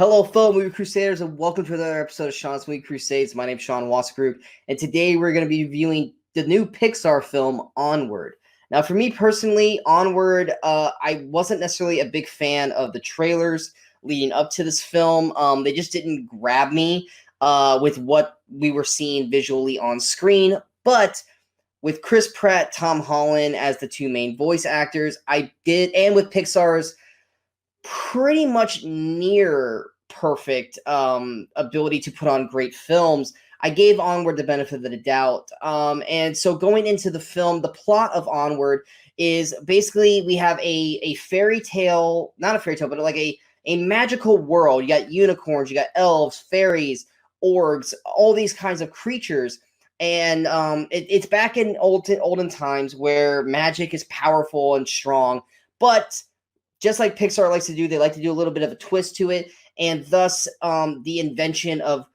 Hello, fellow Movie Crusaders, and welcome to another episode of Sean's Movie Crusades. My name's Sean Wassergroup, and today we're going to be reviewing the new Pixar film, Onward. Now, for me personally, Onward, I wasn't necessarily a big fan of the trailers leading up to this film. They just didn't grab me with what we were seeing visually on screen, but with Chris Pratt, Tom Holland as the two main voice actors, I did, and with Pixar's pretty much near perfect ability to put on great films, I gave Onward the benefit of the doubt. And so going into the film, the plot of Onward is basically we have a fairy tale, not a fairy tale, but like a magical world. You got unicorns, you got elves, fairies, orcs, all these kinds of creatures. And it's back in olden times where magic is powerful and strong, but just like Pixar likes to do, they like to do a little bit of a twist to it, and thus the invention of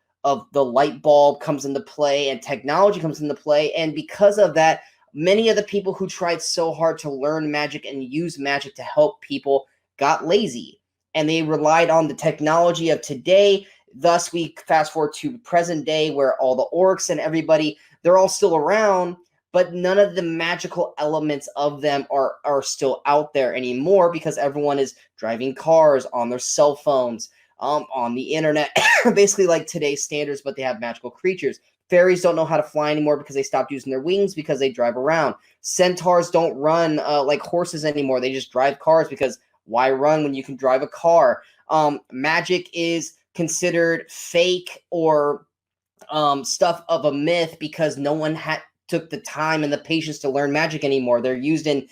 the light bulb comes into play and technology comes into play. And because of that, many of the people who tried so hard to learn magic and use magic to help people got lazy, and they relied on the technology of today. Thus, we fast forward to present day where all the orcs and everybody, they're all still around, but none of the magical elements of them are still out there anymore because everyone is driving cars on their cell phones, on the internet, basically like today's standards, but they have magical creatures. Fairies don't know how to fly anymore because they stopped using their wings because they drive around. Centaurs don't run like horses anymore. They just drive cars because why run when you can drive a car? Magic is considered fake or stuff of a myth because no one took the time and the patience to learn magic anymore. They're used in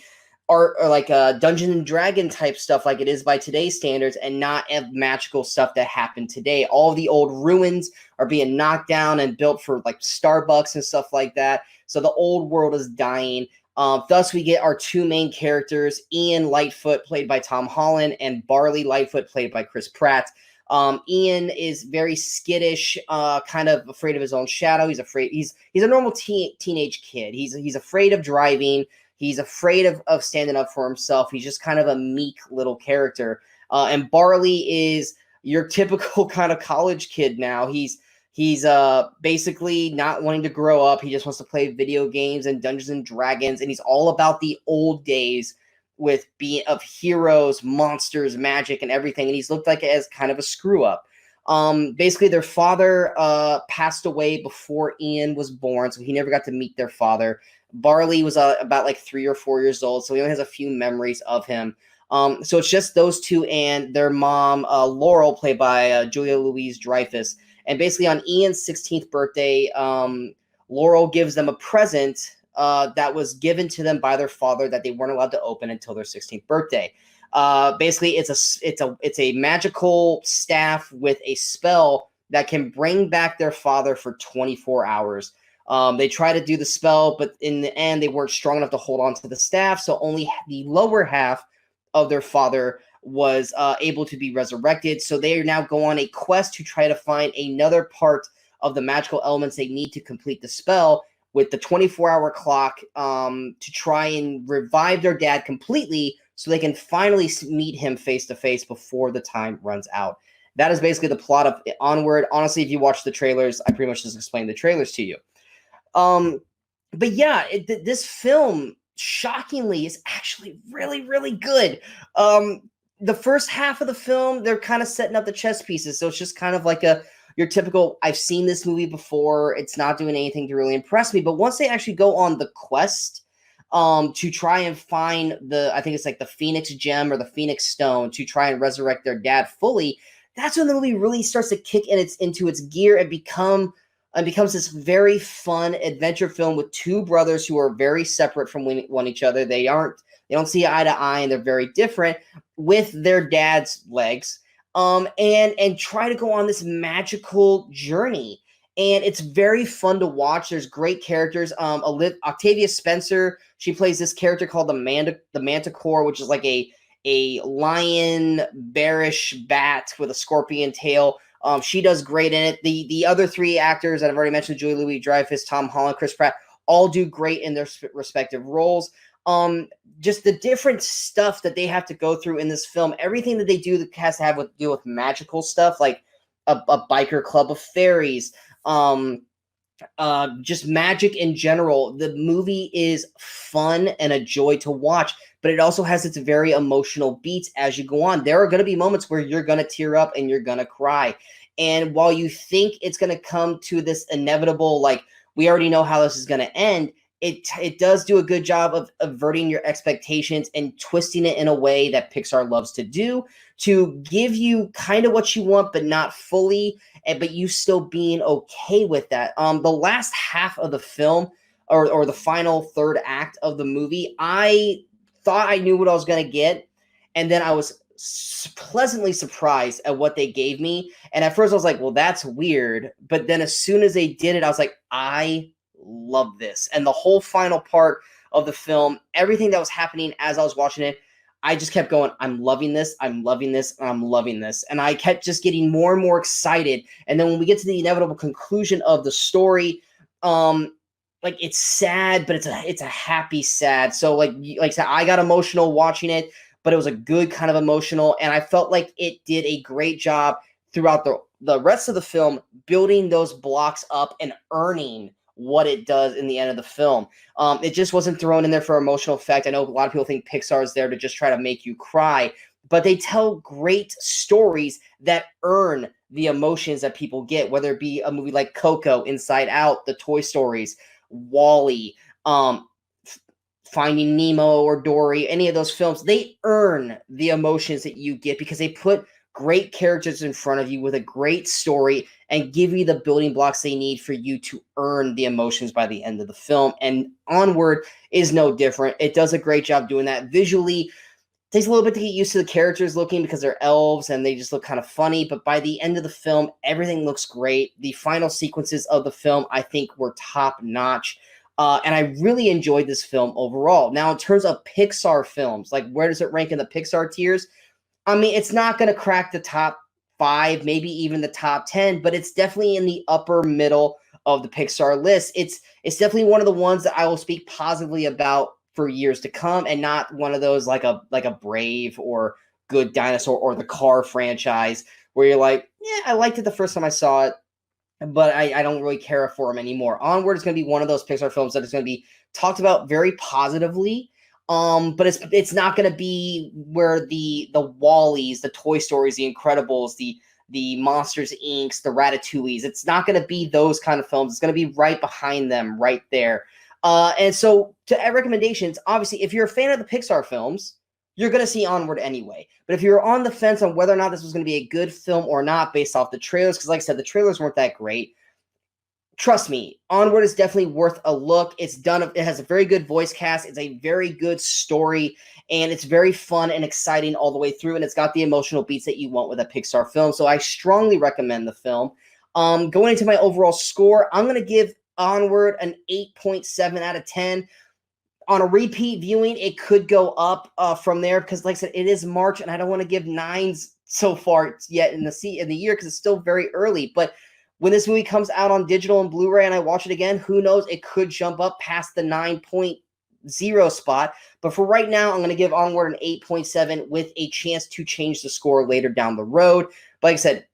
art or like Dungeon and Dragon type stuff like it is by today's standards, and not magical stuff that happened today. All the old ruins are being knocked down and built for like Starbucks and stuff like that. So the old world is dying. Thus, we get our two main characters, Ian Lightfoot, played by Tom Holland, and Barley Lightfoot, played by Chris Pratt. Ian is very skittish, kind of afraid of his own shadow. He's afraid. He's a normal teenage kid. He's afraid of driving. He's afraid of standing up for himself. He's just kind of a meek little character. And Barley is your typical kind of college kid now. He's basically not wanting to grow up. He just wants to play video games and Dungeons and Dragons, and he's all about the old days with being of heroes, monsters, magic, and everything. And he's looked like as kind of a screw up. Basically, their father passed away before Ian was born, so he never got to meet their father. Barley was about like 3 or 4 years old, so he only has a few memories of him. So it's just those two and their mom, Laurel, played by Julia Louis-Dreyfus. And basically, on Ian's 16th birthday, Laurel gives them a present that was given to them by their father that they weren't allowed to open until their 16th birthday. Basically, it's a magical staff with a spell that can bring back their father for 24 hours. They try to do the spell, but in the end, they weren't strong enough to hold on to the staff, so only the lower half of their father was able to be resurrected. So they now go on a quest to try to find another part of the magical elements they need to complete the spell, with the 24-hour clock to try and revive their dad completely so they can finally meet him face-to-face before the time runs out. That is basically the plot of Onward. Honestly, if you watch the trailers, I pretty much just explained the trailers to you. But yeah, this film, shockingly, is actually really, really good. The first half of the film, they're kind of setting up the chess pieces, so it's just kind of like your typical, I've seen this movie before, it's not doing anything to really impress me. But once they actually go on the quest to try and find I think it's like the Phoenix Gem or the Phoenix Stone to try and resurrect their dad fully, that's when the movie really starts to kick into its gear and becomes this very fun adventure film with two brothers who are very separate from one each other. They don't see eye to eye, and they're very different with their dad's legs. And try to go on this magical journey. And it's very fun to watch. There's great characters. Octavia Spencer, she plays this character called the Manticore, which is like a lion, bearish bat with a scorpion tail. She does great in it. The other three actors that I've already mentioned, Julia Louis-Dreyfus, Tom Holland, Chris Pratt, all do great in their respective roles. Just the different stuff that they have to go through in this film, everything that they do that has to have with deal with magical stuff, like a biker club of fairies, just magic in general. The movie is fun and a joy to watch, but it also has its very emotional beats as you go on. There are going to be moments where you're going to tear up and you're going to cry. And while you think it's going to come to this inevitable, like, we already know how this is going to end, it does do a good job of averting your expectations and twisting it in a way that Pixar loves to do, to give you kind of what you want, but not fully, but you still being okay with that. The last half of the film, or the final third act of the movie, I thought I knew what I was going to get, and then I was pleasantly surprised at what they gave me. And at first I was like, well, that's weird. But then as soon as they did it, I was like, I love this. And the whole final part of the film, everything that was happening as I was watching it, I just kept going, I'm loving this, I'm loving this, I'm loving this. And I kept just getting more and more excited. And then when we get to the inevitable conclusion of the story, like, it's sad, but it's a happy sad. So like I said, I got emotional watching it, but it was a good kind of emotional. And I felt like it did a great job throughout the rest of the film, building those blocks up and earning what it does in the end of the film. It just wasn't thrown in there for emotional effect. I know a lot of people think Pixar is there to just try to make you cry, but they tell great stories that earn the emotions that people get, whether it be a movie like Coco, Inside Out, the Toy Stories, WALL-E, Finding Nemo or Dory, any of those films. They earn the emotions that you get because they put great characters in front of you with a great story and give you the building blocks they need for you to earn the emotions by the end of the film. And Onward is no different. It does a great job doing that. Visually, it takes a little bit to get used to the characters looking because they're elves and they just look kind of funny. But by the end of the film, everything looks great. The final sequences of the film, I think, were top notch. And I really enjoyed this film overall. Now, in terms of Pixar films, like, where does it rank in the Pixar tiers? I mean, it's not going to crack the top 5, maybe even the top 10, but it's definitely in the upper middle of the Pixar list. It's definitely one of the ones that I will speak positively about for years to come, and not one of those like a Brave or Good Dinosaur or the Car franchise where you're like, yeah, I liked it the first time I saw it, but I don't really care for them anymore. Onward is going to be one of those Pixar films that is going to be talked about very positively. But it's not going to be where the WALL-Es, the Toy Stories, the Incredibles, the Monsters Inc., the Ratatouilles. It's not going to be those kind of films. It's going to be right behind them, right there. And so, to recommendations, obviously, if you're a fan of the Pixar films, you're going to see Onward anyway. But if you're on the fence on whether or not this was going to be a good film or not based off the trailers, because like I said, the trailers weren't that great, trust me, Onward is definitely worth a look. It has a very good voice cast. It's a very good story, and it's very fun and exciting all the way through, and it's got the emotional beats that you want with a Pixar film. So I strongly recommend the film. Going into my overall score, I'm going to give Onward an 8.7 out of 10. On a repeat viewing, it could go up from there because, like I said, it is March, and I don't want to give 9s so far yet in the year because it's still very early. But when this movie comes out on digital and Blu-ray and I watch it again, who knows? It could jump up past the 9.0 spot. But for right now, I'm going to give Onward an 8.7 with a chance to change the score later down the road. But like I said,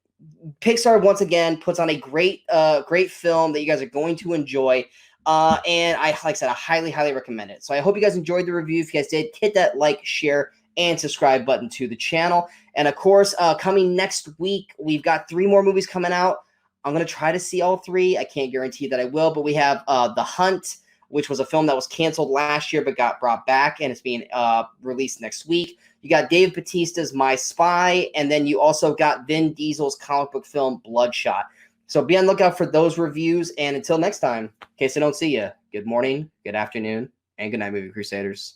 Pixar once again puts on a great film that you guys are going to enjoy. And like I said, I highly, highly recommend it. So I hope you guys enjoyed the review. If you guys did, hit that like, share, and subscribe button to the channel. And of course, coming next week, we've got 3 more movies coming out. I'm going to try to see all 3. I can't guarantee that I will, but we have The Hunt, which was a film that was canceled last year but got brought back, and it's being released next week. You got Dave Bautista's My Spy, and then you also got Vin Diesel's comic book film Bloodshot. So be on the lookout for those reviews, and until next time, in case I don't see you, good morning, good afternoon, and good night, Movie Crusaders.